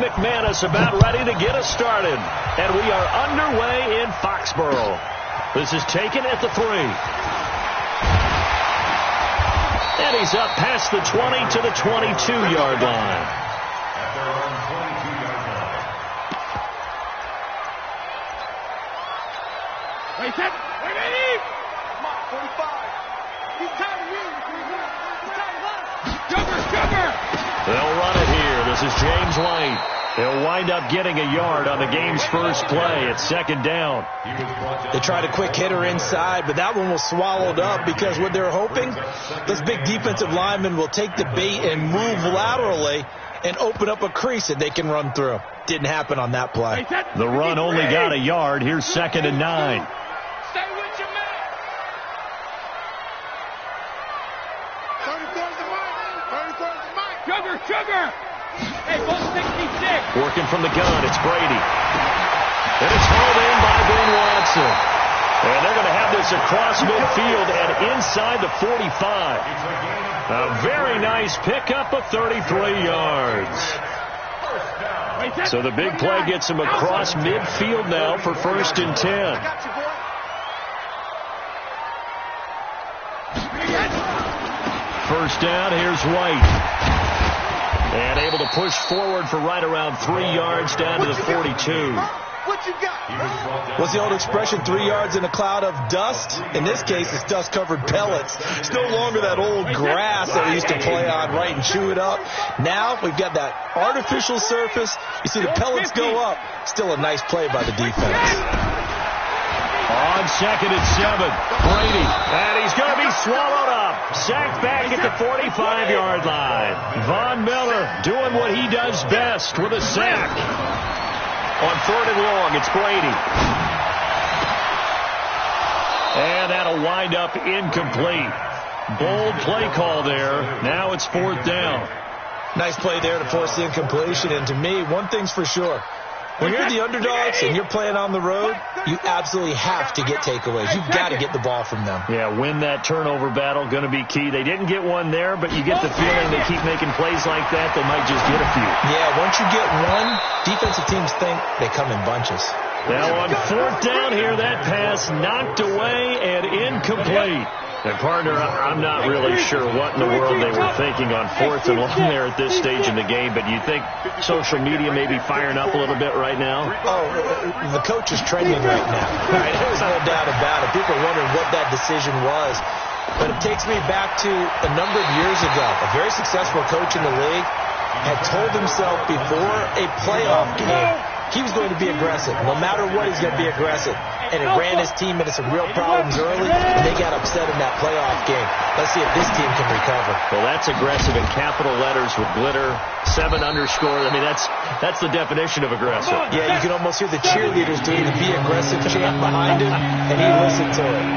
McManus about ready to get us started. And we are underway in Foxborough. This is taken at the 3. And he's up past the 20 to the 22-yard line. Wait, set. Wait, ready. Come on, 45. He's tired of you. He's tired of us. Jumper. They'll run it here. This is James White. He'll wind up getting a yard on the game's first play. It's second down. They tried a quick hitter inside, but that one was swallowed up because what they're hoping, those big defensive linemen will take the bait and move laterally and open up a crease that they can run through. Didn't happen on that play. The run only got a yard. Here's 2nd and 9. Stay with your man. 30 towards the mic. Sugar. Hey, 166. Working from the gun, it's Brady. And it's hauled in by Ben Watson. And they're going to have this across midfield and inside the 45. A very nice pickup of 33 yards. So the big play gets him across midfield now for 1st and 10. First down, here's White. And able to push forward for right around 3 yards down to the 42. What you got? What's the old expression, 3 yards in a cloud of dust? In this case, it's dust-covered pellets. It's no longer that old grass that we used to play on, right, and chew it up. Now we've got that artificial surface. You see the pellets go up. Still a nice play by the defense. On 2nd and 7, Brady. And he's going to be swallowed up. Sacked back at the 45-yard line. Von Miller doing what he does best with a sack. On 3rd and long, it's Brady. And that'll wind up incomplete. Bold play call there. Now it's 4th down. Nice play there to force the incompletion. And to me, one thing's for sure. When you're the underdogs and you're playing on the road, you absolutely have to get takeaways. You've got to get the ball from them. Yeah, win that turnover battle, going to be key. They didn't get one there, but you get the feeling they keep making plays like that, they might just get a few. Yeah, once you get one, defensive teams think they come in bunches. Now on 4th down here, that pass knocked away and incomplete. And partner, I'm not really sure what in the world they were thinking on 4th and long there at this stage in the game, but you think social media may be firing up a little bit right now? Oh, the coach is trending right now. Right? There's no doubt about it. People are wondering what that decision was. But it takes me back to a number of years ago. A very successful coach in the league had told himself before a playoff game he was going to be aggressive. No matter what, he's going to be aggressive. And it ran his team into some real problems early, and they got upset in that playoff game. Let's see if this team can recover. Well, that's aggressive in capital letters with glitter, 7 underscore. I mean, that's the definition of aggressive. Yeah, you can almost hear the cheerleaders doing the be aggressive chant behind him, and he listened to it.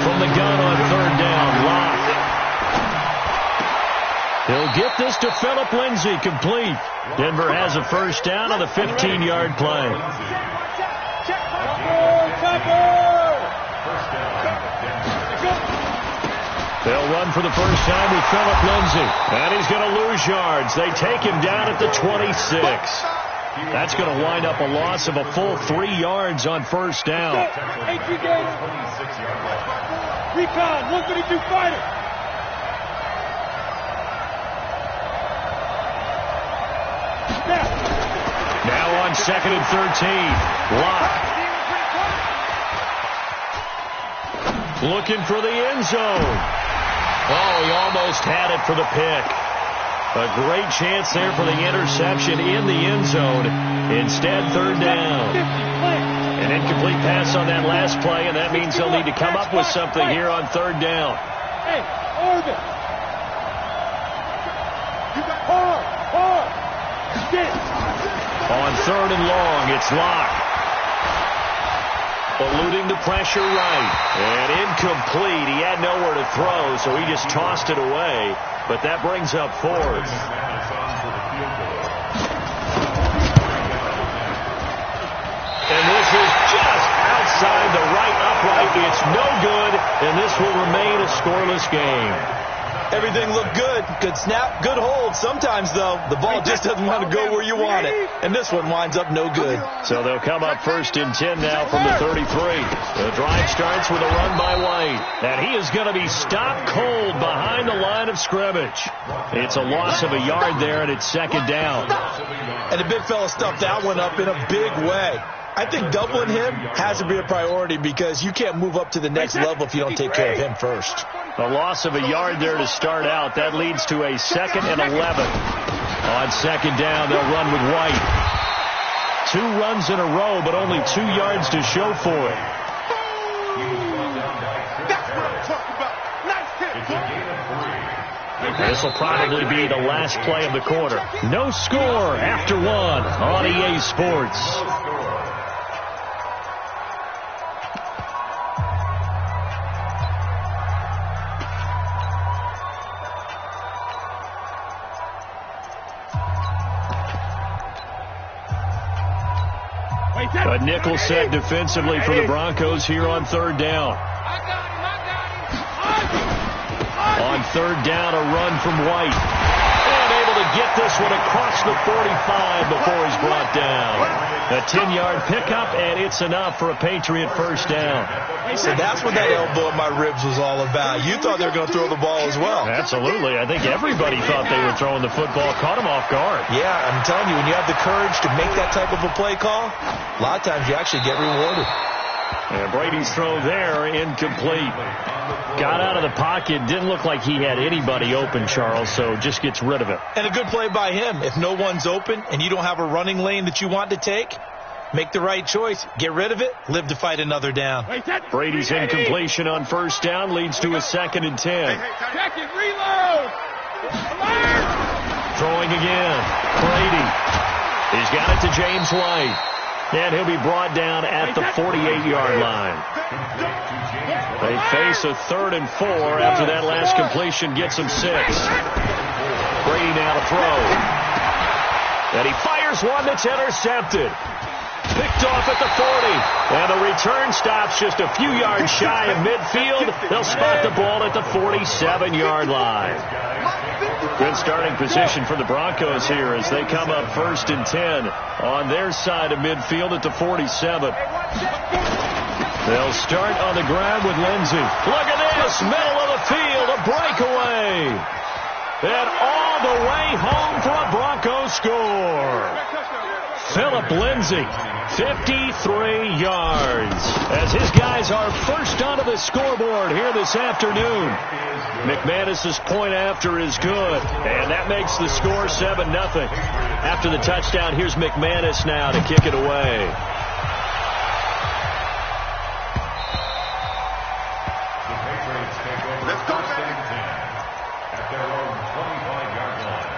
From the gun on 3rd down, Locke. He'll get this to Phillip Lindsay, complete. Denver has a first down on the 15-yard play. They'll run for the first time with Phillip Lindsay. And he's going to lose yards. They take him down at the 26. That's going to wind up a loss of a full 3 yards on first down. Recon, 132 fighter. Now on 2nd and 13. Locke. Looking for the end zone. Oh, he almost had it for the pick. A great chance there for the interception in the end zone. Instead, 3rd down. An incomplete pass on that last play, and that means they'll need to come up with something here on 3rd down. Hey, Oregon. You got hard. On 3rd and long, it's Locke. Eluding the pressure right. And incomplete. He had nowhere to throw, so he just tossed it away. But that brings up 4th. And this is just outside the right upright. It's no good, and this will remain a scoreless game. Everything looked good. Good snap, good hold. Sometimes, though, the ball just doesn't want to go where you want it. And this one winds up no good. So they'll come up 1st and 10 now from the 33. The drive starts with a run by White. And he is going to be stopped cold behind the line of scrimmage. It's a loss of a yard there, and it's 2nd down. And the big fella stuffed that one up in a big way. I think doubling him has to be a priority because you can't move up to the next level if you don't take care of him first. A loss of a yard there to start out. That leads to a 2nd and 11. On 2nd down, they'll run with White. 2 runs in a row, but only 2 yards to show for it. That's what I'm talking about. Nice hit. This will probably be the last play of the quarter. No score after 1 on EA Sports. A nickel set defensively for the Broncos here on 3rd down. On 3rd down, a run from White. And able to get this one across the 45 before he's brought down. A 10-yard pickup, and it's enough for a Patriot 1st down. So that's what that elbow in my ribs was all about. You thought they were going to throw the ball as well. Absolutely. I think everybody thought they were throwing the football. Caught him off guard. Yeah, I'm telling you, when you have the courage to make that type of a play call, a lot of times you actually get rewarded. And Brady's throw there, incomplete. Got out of the pocket. Didn't look like he had anybody open, Charles, so just gets rid of it. And a good play by him. If no one's open and you don't have a running lane that you want to take, make the right choice. Get rid of it. Live to fight another down. Brady's incompletion on 1st down leads to a 2nd and 10. Check it, reload. Throwing again. Brady. He's got it to James White. And he'll be brought down at the 48-yard line. They face a 3rd and 4 after that last completion gets them 6. Brady now to throw. And he fires one that's intercepted. Picked off at the 40. And the return stops just a few yards shy of midfield. They'll spot the ball at the 47-yard line. Good starting position for the Broncos here as they come up 1st and 10 on their side of midfield at the 47. They'll start on the ground with Lindsey. Look at this, middle of the field, a breakaway. And all the way home for a Broncos score. Phillip Lindsey, 53 yards, as his guys are first onto the scoreboard here this afternoon. McManus's point after is good, and that makes the score 7-0. After the touchdown, here's McManus now to kick it away. Let's go, baby. At their own 25-yard line.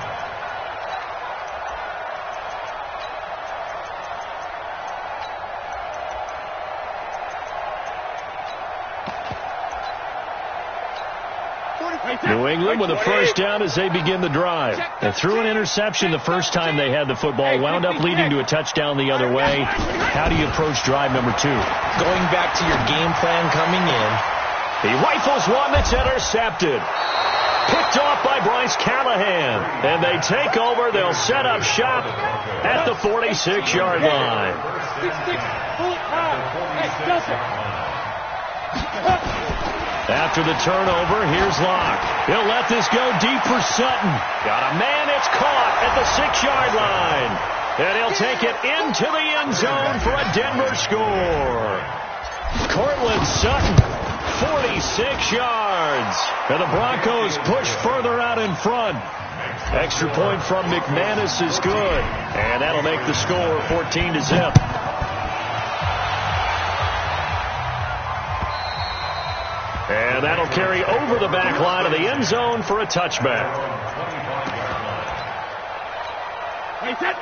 New England with a 1st down as they begin the drive. They threw an interception the first time they had the football, wound up leading to a touchdown the other way. How do you approach drive number 2? Going back to your game plan coming in. He rifles one that's intercepted. Picked off by Bryce Callahan. And they take over. They'll set up shop at the 46-yard line. After the turnover, here's Locke. He'll let this go deep for Sutton. Got a man, it's caught at the 6-yard line. And he'll take it into the end zone for a Denver score. Cortland Sutton, 46 yards. And the Broncos push further out in front. Extra point from McManus is good. And that'll make the score 14-0. And that'll carry over the back line of the end zone for a touchback.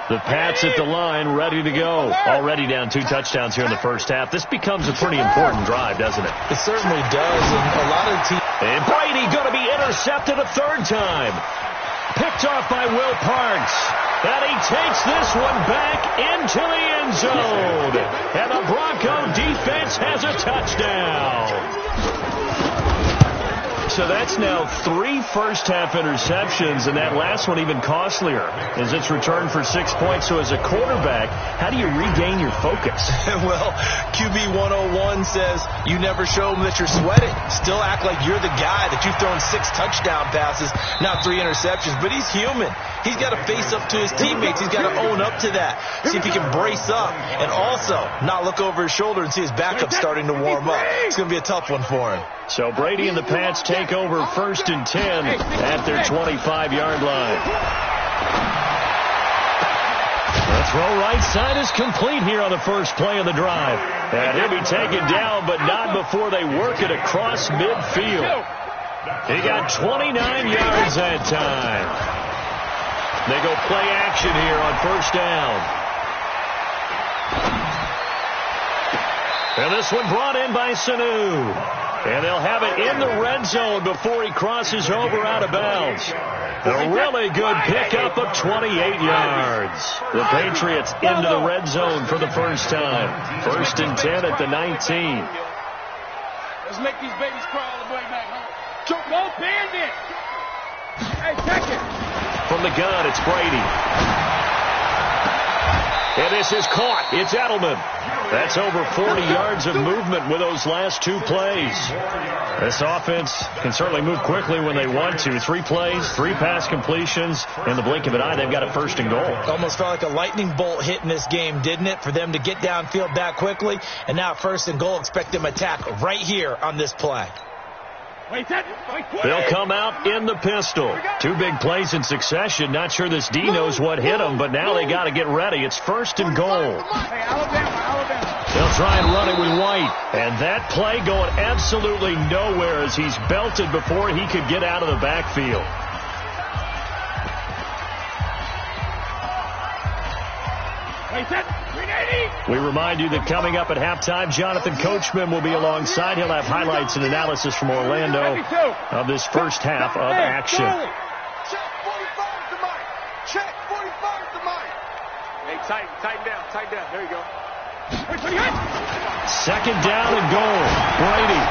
The Pats at the line, ready to go. Already down 2 touchdowns here in the first half. This becomes a pretty important drive, doesn't it? It certainly does. And a lot of teams. And Brady going to be intercepted a 3rd time. Picked off by Will Parks. And he takes this one back into the end zone. And the Bronco defense has a touchdown. so that's now 3 first-half interceptions, and that last one even costlier as it's returned for 6 points. So as a quarterback, how do you regain your focus? Well, QB 101 says you never show them that you're sweating. Still act like you're the guy that you've thrown 6 touchdown passes, not 3 interceptions. But he's human. He's got to face up to his teammates. He's got to own up to that. See if he can brace up and also not look over his shoulder and see his backup starting to warm up. It's going to be a tough one for him. So Brady and the Pats take over 1st and 10 at their 25-yard line. The throw right side is complete here on the first play of the drive. And he'll be taken down, but not before they work it across midfield. He got 29 yards that time. They go play action here on 1st down. And this one brought in by Sanu. And they'll have it in the red zone before he crosses over out of bounds. A really good pickup of 28 yards. The Patriots into the red zone for the first time. 1st and 10 at the 19. Let's make these babies crawl all the way back home. Go bandit! Hey, check it! From the gun, it's Brady. And this is caught. It's Edelman. That's over 40 yards of movement with those last 2 plays. This offense can certainly move quickly when they want to. 3 plays, 3 pass completions. In the blink of an eye, they've got a 1st and goal. Almost felt like a lightning bolt hit in this game, didn't it? For them to get downfield that quickly. And now 1st and goal. Expect them to attack right here on this play. They'll come out in the pistol. 2 big plays in succession. Not sure this D knows what hit them, but now they got to get ready. It's 1st and goal. They'll try and run it with White. And that play going absolutely nowhere as he's belted before he could get out of the backfield. We remind you that coming up at halftime, Jonathan Coachman will be alongside. He'll have highlights and analysis from Orlando of this first half of action. Check 45 to Mike. Check 45 to Mike. Hey, tighten down. There you go. 2nd down and goal. Brady.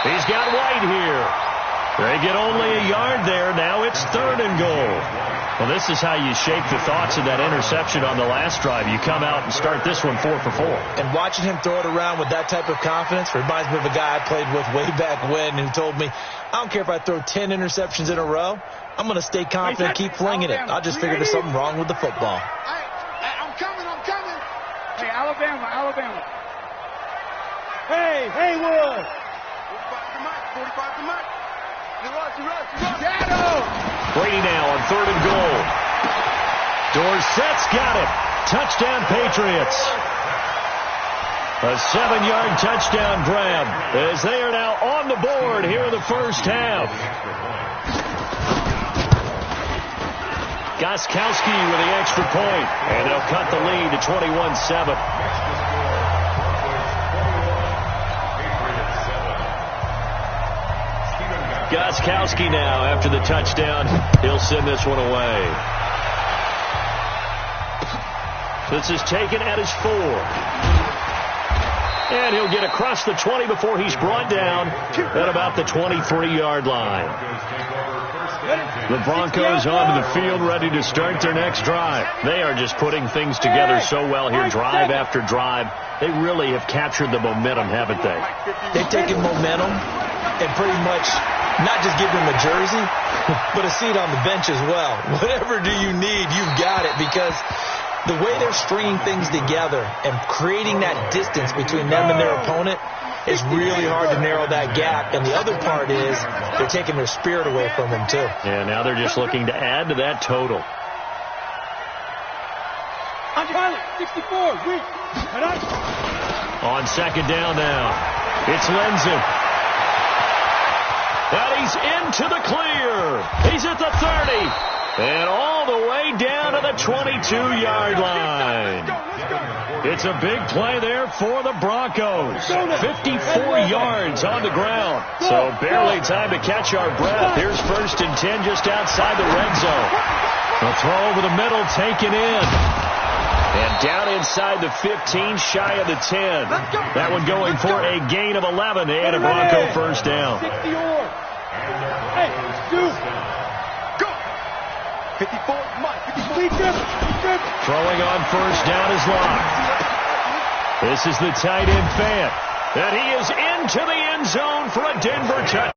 He's got White here. They get only a yard there. Now it's 3rd and goal. Well, this is how you shake the thoughts of that interception on the last drive. You come out and start this one 4 for 4. And watching him throw it around with that type of confidence reminds me of a guy I played with way back when who told me, I don't care if I throw 10 interceptions in a row. I'm going to stay confident, keep flinging it. I'll just figure there's something wrong with the football. I'm coming. Hey, Alabama. Hey, Haywood. 45 to Mike. He rush. Shadow. Brady now on 3rd and goal. Dorsett's got it. Touchdown, Patriots. A 7-yard touchdown grab as they are now on the board here in the first half. Gostkowski with the extra point, and they'll cut the lead to 21-7. Gostkowski now, after the touchdown, he'll send this one away. This is taken at his 4. And he'll get across the 20 before he's brought down at about the 23-yard line. The Broncos onto the field, ready to start their next drive. They are just putting things together so well here, drive after drive. They really have captured the momentum, haven't they? They've taken momentum and pretty much not just give them a jersey, but a seat on the bench as well. Whatever do you need, you've got it, because the way they're stringing things together and creating that distance between them and their opponent is really hard to narrow that gap. And the other part is they're taking their spirit away from them, too. Yeah, now they're just looking to add to that total. On 2nd down now, it's Lenzen. And he's into the clear. He's at the 30. And all the way down to the 22-yard line. It's a big play there for the Broncos. 54 yards on the ground. So barely time to catch our breath. Here's 1st and 10 just outside the red zone. The throw over the middle taken in. And down inside the 15, shy of the 10. That one going for a gain of 11 and a Bronco first down. 60 or. Hey, go. 54, Mike. 54. Throwing on first down is Locke. This is the tight end Fant. And he is into the end zone for a Denver touchdown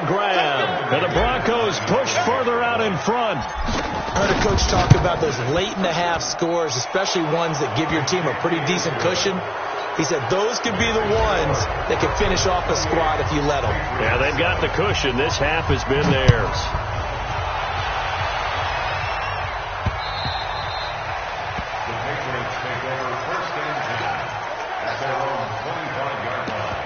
grab. And the Broncos push further out in front. I heard a coach talk about those late-in-the-half scores, especially ones that give your team a pretty decent cushion. He said those could be the ones that could finish off a squad if you let them. Yeah, they've got the cushion. This half has been theirs. The Patriots take over first and 10 at their own 25-yard line.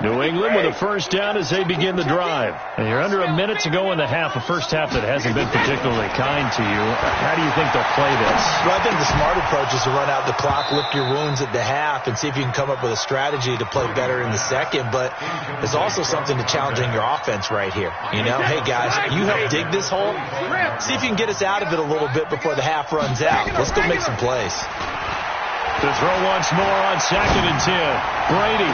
New England with a first down as they begin the drive. And you're under a minute to go in the half, a first half that hasn't been particularly kind to you. How do you think they'll play this? Well, I think the smart approach is to run out the clock, lick your wounds at the half, and see if you can come up with a strategy to play better in the second. But there's also something to challenging your offense right here. You know, hey, guys, you help dig this hole. See if you can get us out of it a little bit before the half runs out. Let's go make some plays. To throw once more on 2nd and 10. Brady.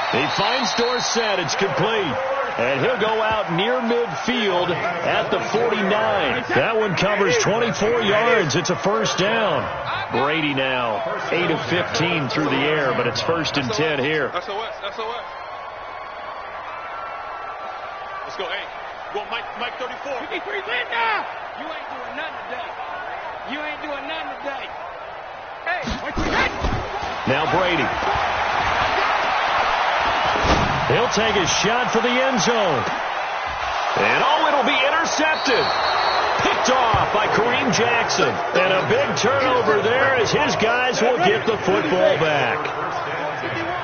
He finds Dorsett. It's complete. And he'll go out near midfield at the 49. That one covers 24 yards. It's a first down. Brady now 8 of 15 through the air, but it's 1st and 10 here. SOS. Let's go, hey. Go, Mike 34. 53, win now. You ain't doing nothing today. Hey, Now Brady. He'll take a shot for the end zone. And it'll be intercepted. Picked off by Kareem Jackson. And a big turnover there as his guys will get the football back.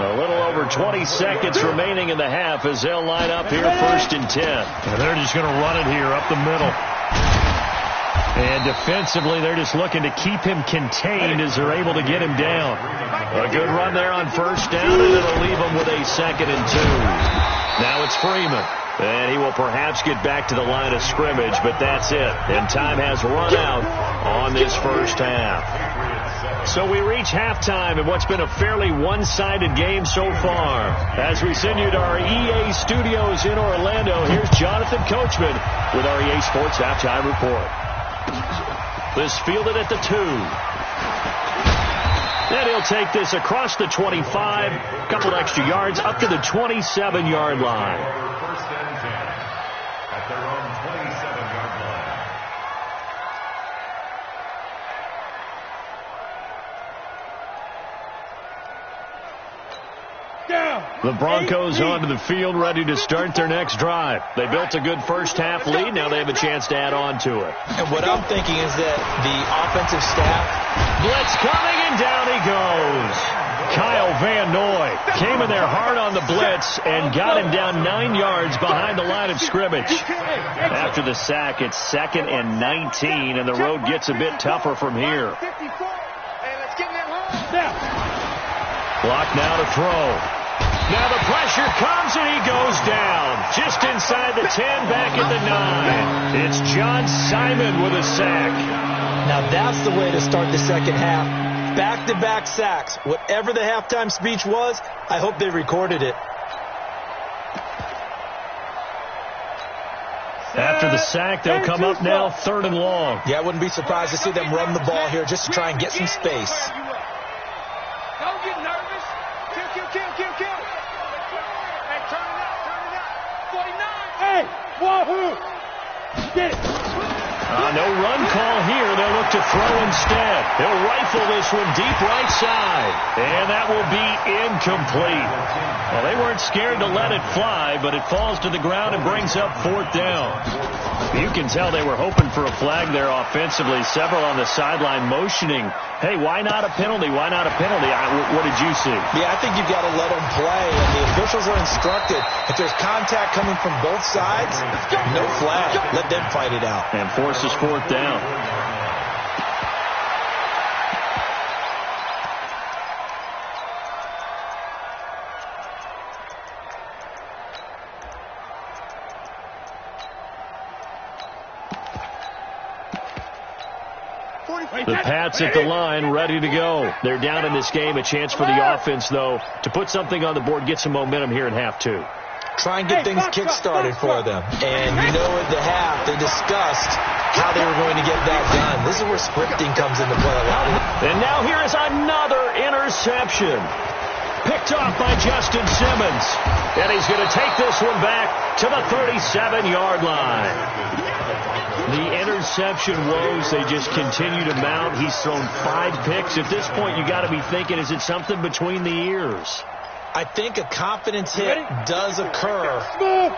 A little over 20 seconds remaining in the half as they'll line up here 1st and 10. And they're just going to run it here up the middle. And defensively, they're just looking to keep him contained as they're able to get him down. A good run there on first down, and it'll leave him with a 2nd and 2. Now it's Freeman. And he will perhaps get back to the line of scrimmage, but that's it. And time has run out on this first half. So we reach halftime in what's been a fairly one-sided game so far. As we send you to our EA studios in Orlando, here's Jonathan Coachman with our EA Sports Halftime Report. This fielded at the 2. Then he'll take this across the 25, a couple extra yards, up to the 27-yard line. First and 10 at their own 27-yard line. The Broncos onto the field, ready to start their next drive. They built a good first half lead. Now they have a chance to add on to it. And what I'm thinking is that the offensive staff. Blitz coming, and down he goes. Kyle Van Noy came in there hard on the blitz and got him down 9 yards behind the line of scrimmage. After the sack, it's 2nd and 19, and the road gets a bit tougher from here. Block now to throw. Now the pressure comes, and he goes down. Just inside the 10, back at the 9. It's John Simon with a sack. Now that's the way to start the second half. Back-to-back sacks. Whatever the halftime speech was, I hope they recorded it. After the sack, they'll come up now 3rd and long. Yeah, I wouldn't be surprised to see them run the ball here just to try and get some space. Don't get nervous. Kill. Hey, turn it up. 49. Hey, wahoo. Get it. No run call here. They'll look to throw instead. They'll rifle this one deep right side. And that will be incomplete. Well, they weren't scared to let it fly, but it falls to the ground and brings up 4th down. You can tell they were hoping for a flag there offensively. Several on the sideline motioning, hey, why not a penalty? Why not a penalty? What did you see? Yeah, I think you've got to let them play, and the officials are instructed. If there's contact coming from both sides, no flag. Let them fight it out. And forces 4th down. The Pats at the line, ready to go. They're down in this game. A chance for the offense, though, to put something on the board, get some momentum here in half two. Try and get things kick-started for them. And you know at the half, they discussed how they were going to get that done. This is where scripting comes into play a lot. And now here is another interception. Picked off by Justin Simmons. And he's going to take this one back to the 37-yard line. The interception woes, they just continue to mount. He's thrown 5 picks. At this point, you got to be thinking, is it something between the ears? I think a confidence hit does occur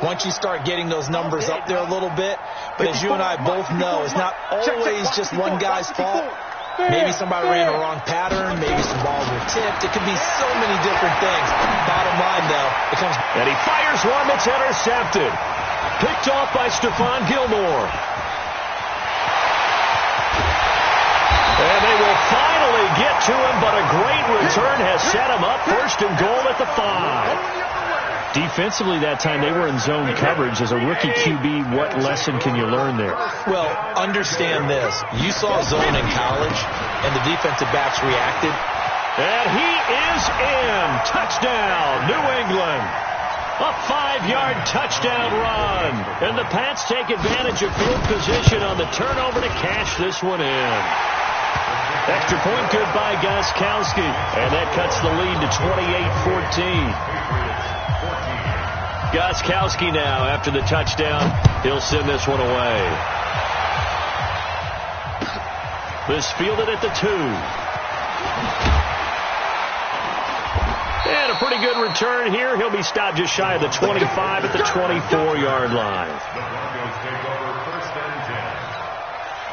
once you start getting those numbers up there a little bit. But as you and I both know, it's not always just one guy's fault. Maybe somebody ran a wrong pattern. Maybe some balls were tipped. It could be so many different things. Bottom line, though, it comes... And he fires one that's intercepted. Picked off by Stephon Gilmore. And they will finally get to him, but a great return has set him up. First and goal at the 5. Defensively that time, they were in zone coverage. As a rookie QB, what lesson can you learn there? Well, understand this. You saw zone in college, and the defensive backs reacted. And he is in. Touchdown, New England. A 5-yard touchdown run. And the Pats take advantage of field position on the turnover to cash this one in. Extra point good by Gostkowski. And that cuts the lead to 28-14. Gostkowski now, after the touchdown, he'll send this one away. This fielded at the 2. And a pretty good return here. He'll be stopped just shy of the 25 at the 24-yard line.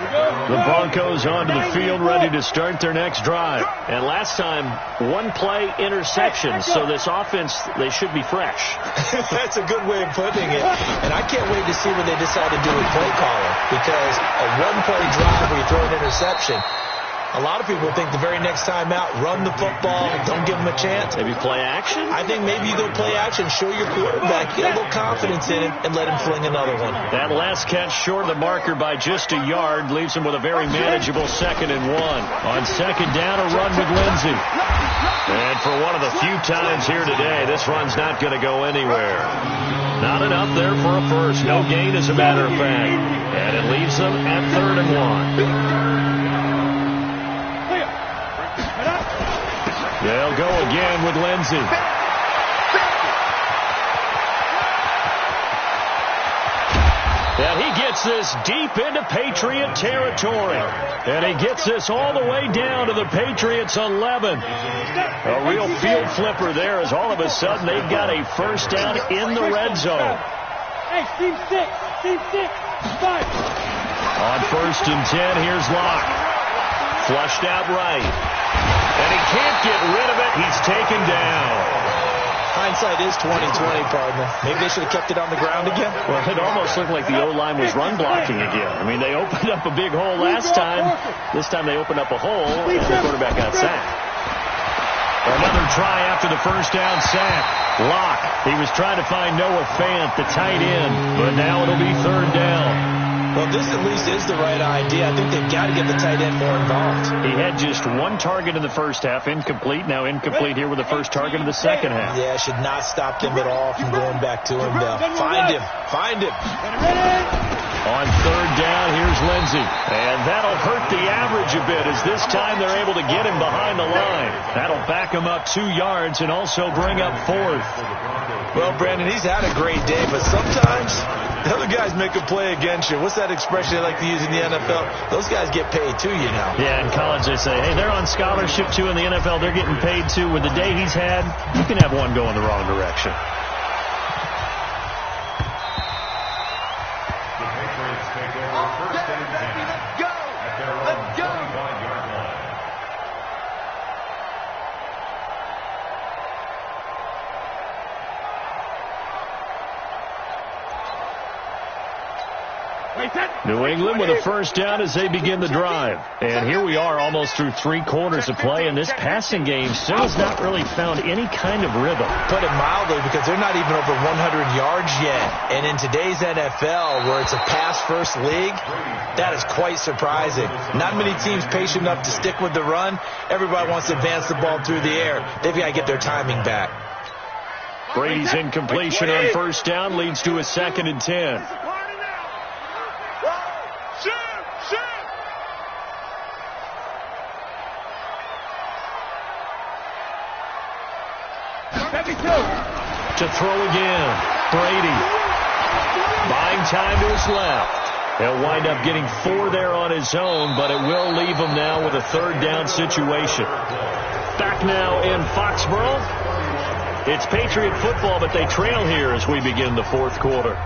The Broncos onto the field, ready to start their next drive. And last time, 1-play interception. So this offense, they should be fresh. That's a good way of putting it. And I can't wait to see what they decide to do with play caller. Because a 1-play drive where you throw an interception, a lot of people think the very next time out, run the football, don't give them a chance. Maybe play action? I think maybe you go play action, show your quarterback, get a little confidence in him, and let him fling another one. That last catch short of the marker by just a yard leaves him with a very manageable 2nd and 1. On second down, a run with Lindsey. And for one of the few times here today, this run's not going to go anywhere. Not enough there for a first. No gain, as a matter of fact. And it leaves them at 3rd and 1. They'll go again with Lindsey. And he gets this deep into Patriot territory. And he gets this all the way down to the Patriots 11. A real field flipper there, as all of a sudden they've got a first down in the red zone. Hey, team 6, 5. On 1st and 10, here's Locke. Flushed out right. And he can't get rid of it. He's taken down. Hindsight is 20/20, partner. Maybe they should have kept it on the ground again. Well, it almost looked like the O-line was run blocking again. I mean, they opened up a big hole last time. This time they opened up a hole, and the quarterback got sacked. Another try after the first down sack. Locke. He was trying to find Noah Fant, the tight end, but now it'll be 3rd down. Well, this at least is the right idea. I think they've got to get the tight end more involved. He had just 1 target in the first half, incomplete. Now incomplete here with the first target in the second half. Yeah, should not stop them at all from going back to him, though. Find him. Find him. On 3rd down, here's Lindsey. And that'll hurt the average a bit, as this time they're able to get him behind the line. That'll back him up 2 yards and also bring up 4th. Well, Brandon, he's had a great day, but sometimes the other guys make a play against you. What's that expression they like to use in the NFL? Those guys get paid too, you know. Yeah, in college they say, hey, they're on scholarship too. In the NFL, they're getting paid too. With the day he's had, you can have one going the wrong direction. The Patriots take over 1st and 10 at their own 25-yard line. New England with a first down as they begin the drive. And here we are almost through 3 quarters of play, and this passing game still has not really found any kind of rhythm. Put it mildly, because they're not even over 100 yards yet. And in today's NFL, where it's a pass-first league, that is quite surprising. Not many teams patient enough to stick with the run. Everybody wants to advance the ball through the air. They've got to get their timing back. Brady's incompletion on first down leads to a 2nd and 10. To throw again. Brady buying time to his left. He'll wind up getting 4 there on his own, but it will leave him now with a 3rd down situation. Back now in Foxborough. It's Patriot football, but they trail here as we begin the 4th quarter.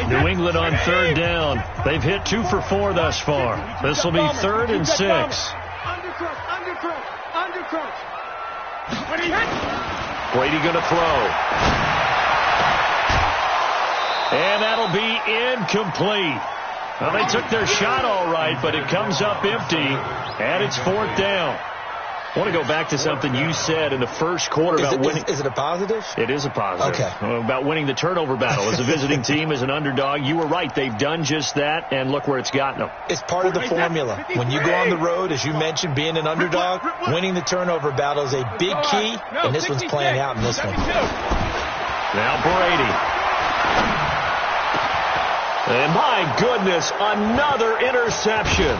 New England on 3rd down. They've hit 2 for 4 thus far. This will be 3rd and 6. Brady going to throw. And that'll be incomplete. Well, they took their shot all right, but it comes up empty, and it's 4th down. I want to go back to something you said in the first quarter about winning. Is it a positive? It is a positive. Okay. About winning the turnover battle as a visiting team, as an underdog. You were right. They've done just that, and look where it's gotten them. It's part of the formula. When you go on the road, as you mentioned, being an underdog, winning the turnover battle is a big key, and this one's playing out in this one. Now Brady. And my goodness, another interception.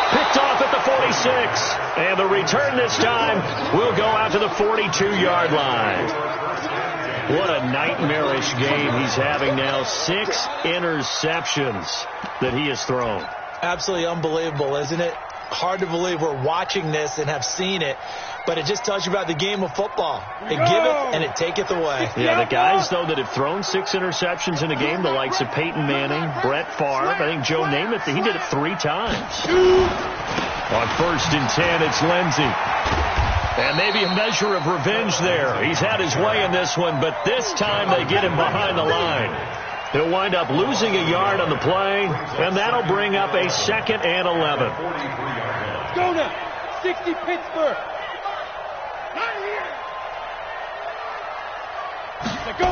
Picked off at the 46. And the return this time will go out to the 42-yard line. What a nightmarish game he's having now. 6 interceptions that he has thrown. Absolutely unbelievable, isn't it? Hard to believe we're watching this and have seen it, but it just tells you about the game of football. It giveth and it taketh away. Yeah, the guys, though, that have thrown 6 interceptions in a game, the likes of Peyton Manning, Brett Favre, I think Joe Namath, he did it 3 times. On 1st and 10, it's Lindsey. And maybe a measure of revenge there. He's had his way in this one, but this time they get him behind the line. He'll wind up losing a yard on the play, and that'll bring up a 2nd and 11. Go now, 60 Pittsburgh. Go.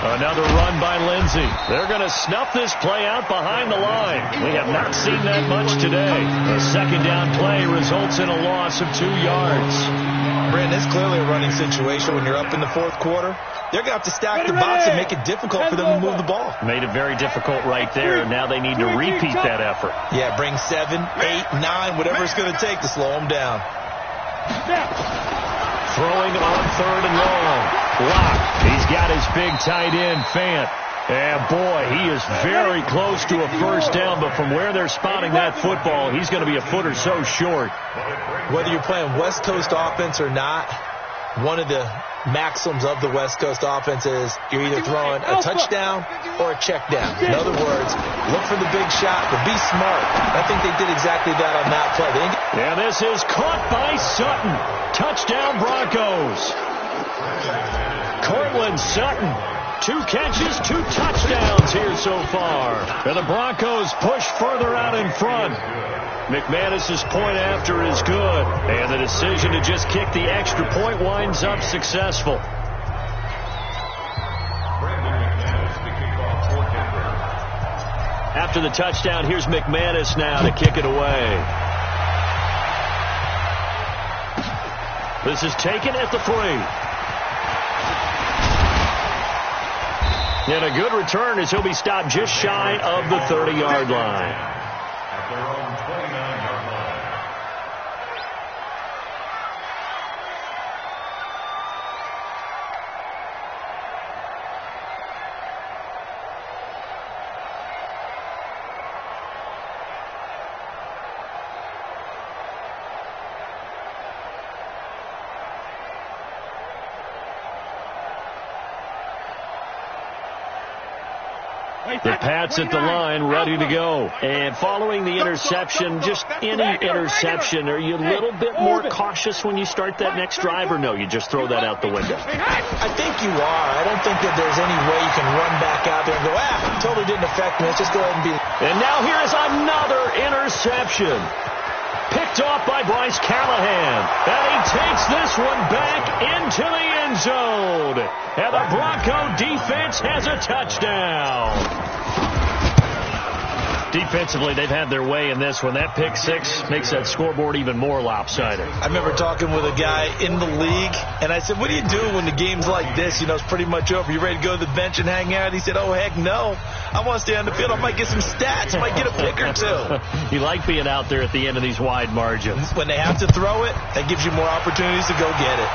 Another run by Lindsey. They're going to snuff this play out behind the line. We have not seen that much today. A 2nd down play results in a loss of 2 yards. Brandon, it's clearly a running situation when you're up in the 4th quarter. They're going to have to stack the box and make it difficult for them to move the ball. Made it very difficult right there. Now they need to repeat that effort. Yeah, bring 7, 8, 9, whatever it's going to take to slow them down. Throwing on 3rd and long. Block. He's got his big tight end, Fant. And boy, he is very close to a first down, but from where they're spotting that football, he's going to be a foot or so short. Whether you're playing West Coast offense or not, one of the maxims of the West Coast offense is you're either throwing a touchdown or a check down. In other words, look for the big shot, but be smart. I think they did exactly that on that play. And this is caught by Sutton. Touchdown Broncos. Cortland Sutton. 2 catches, 2 touchdowns here so far. And the Broncos push further out in front. McManus's point after is good. And the decision to just kick the extra point winds up successful. After the touchdown, here's McManus now to kick it away. This is taken at the 3. And a good return as he'll be stopped just shy of the 30-yard line. At their own 29-yard line. The Pats at the line, ready to go. And following the interception, just any interception, are you a little bit more cautious when you start that next drive, or no, you just throw that out the window? I think you are. I don't think that there's any way you can run back out there and go, totally didn't affect me. Let's just go ahead and be... And now here is another interception. Picked off by Bryce Callahan. And he takes this one back into the end zone. And the Bronco defense has a touchdown. Defensively, they've had their way in this one. That pick six makes that scoreboard even more lopsided. I remember talking with a guy in the league, and I said, what do you do when the game's like this? You know, it's pretty much over. You ready to go to the bench and hang out? He said, oh, heck no. I want to stay on the field. I might get some stats. I might get a pick or two. You like being out there at the end of these wide margins. When they have to throw it, that gives you more opportunities to go get it.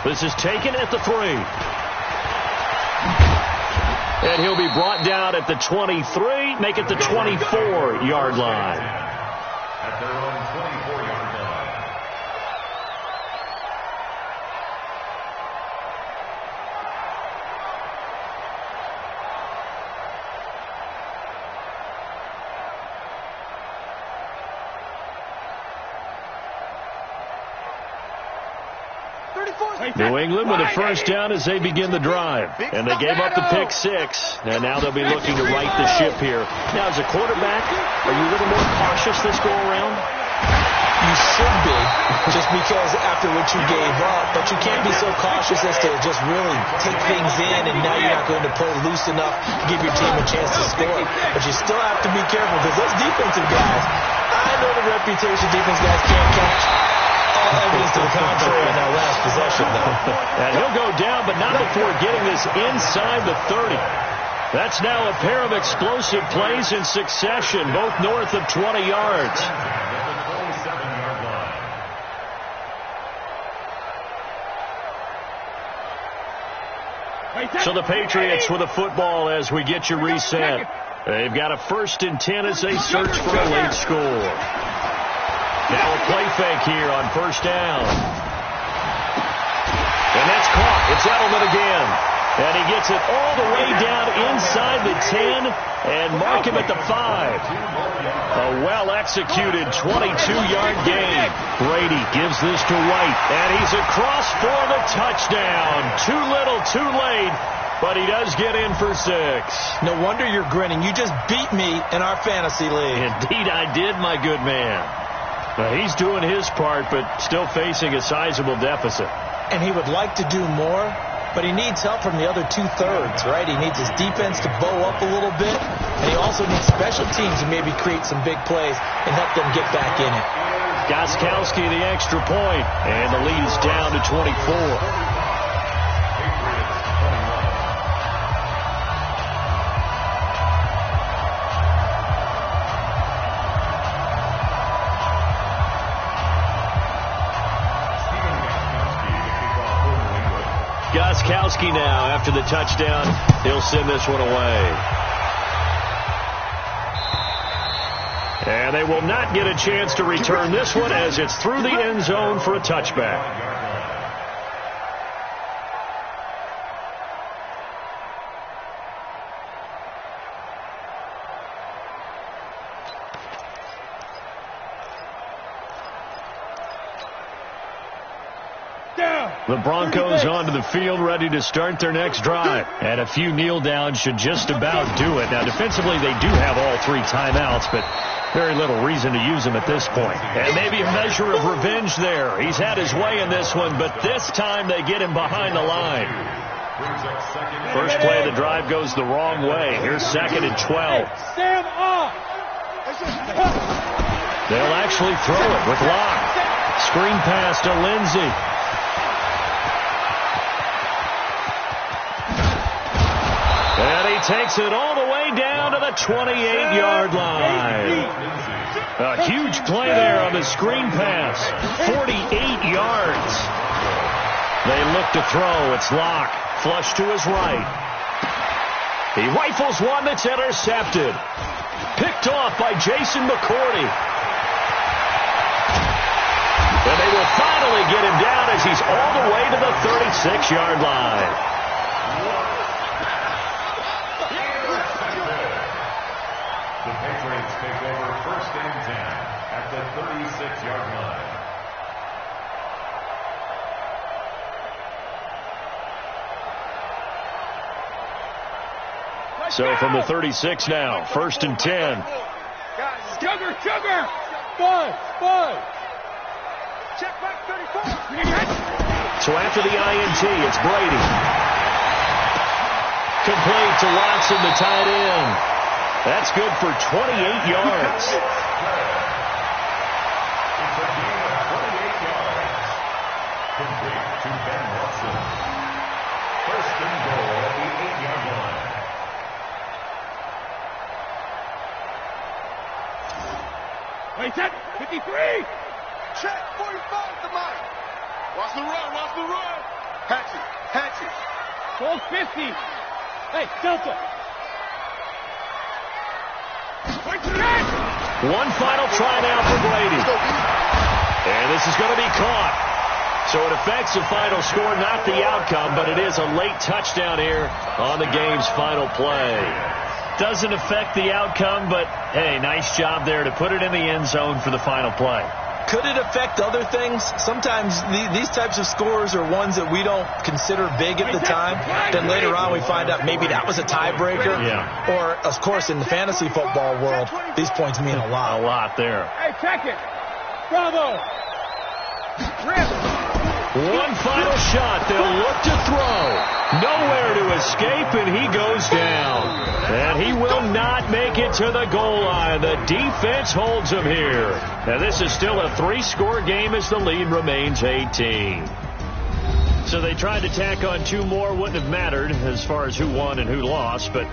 This is taken at the 3. And he'll be brought down at the 23, make it the 24-yard line. At their own 24-yard line. New England with a first down as they begin the drive. And they gave up the pick six. And now they'll be looking to right the ship here. Now, as a quarterback, are you a little more cautious this go around? You should be, just because after what you gave up. But you can't be so cautious as to just really take things in, and now you're not going to play loose enough to give your team a chance to score. But you still have to be careful, because those defensive guys, I know the reputation defense guys can't catch. All evidence to the contrary on that last possession, though. And he'll go down, but not before getting this inside the 30. That's now a pair of explosive plays in succession, both north of 20 yards. So the Patriots with a football as we get you reset. They've got a 1st and 10 as they search for a late score. Now a play fake here on first down. And that's caught. It's Edelman again. And he gets it all the way down inside the 10 and mark him at the 5. A well-executed 22-yard gain. Brady gives this to White, and he's across for the touchdown. Too little, too late, but he does get in for 6. No wonder you're grinning. You just beat me in our fantasy league. Indeed I did, my good man. He's doing his part, but still facing a sizable deficit. And he would like to do more, but he needs help from the other 2/3, right? He needs his defense to bow up a little bit, and he also needs special teams to maybe create some big plays and help them get back in it. Gostkowski the extra point, and the lead is down to 24. Gostkowski now, after the touchdown, he'll send this one away. And they will not get a chance to return this one as it's through the end zone for a touchback. The Broncos onto the field, ready to start their next drive. And a few kneel downs should just about do it. Now, defensively, they do have all 3 timeouts, but very little reason to use them at this point. And maybe a measure of revenge there. He's had his way in this one, but this time they get him behind the line. First play of the drive goes the wrong way. Here's 2nd and 12. They'll actually throw it with Locke. Screen pass to Lindsey. And he takes it all the way down to the 28-yard line. A huge play there on the screen pass. 48 yards. They look to throw. It's Locke. Flush to his right. He rifles one that's intercepted. Picked off by Jason McCourty. And they will finally get him down as he's all the way to the 36-yard line. The Patriots take over 1st and 10 at the 36-yard line. So from the 36 now, 1st and 10. Sugar! Five! Check back 34. So after the INT, it's Brady. Complete to Watson, the tight end. That's good for 28 yards. It's a gain of 28 yards. Complete to Ben Watson. 1st and goal at the 8-yard line. Wait, set. 53. Check 45 to Mike. Watch the run. Hatchet. Goal 50. Hey, Delta. One final try now for Brady. And this is going to be caught. So it affects the final score, not the outcome, but it is a late touchdown here on the game's final play. Doesn't affect the outcome, but, hey, nice job there to put it in the end zone for the final play. Could it affect other things? Sometimes these types of scores are ones that we don't consider big at the time. Then later on we find out maybe that was a tiebreaker. Yeah. Or, of course, in the fantasy football world, these points mean a lot. A lot there. Hey, check it. Bravo. One final shot. They'll look to throw. Nowhere to escape, and he goes down. And he will not make it to the goal line. The defense holds him here. And this is still a 3-score game as the lead remains 18. So they tried to tack on 2 more. Wouldn't have mattered as far as who won and who lost, but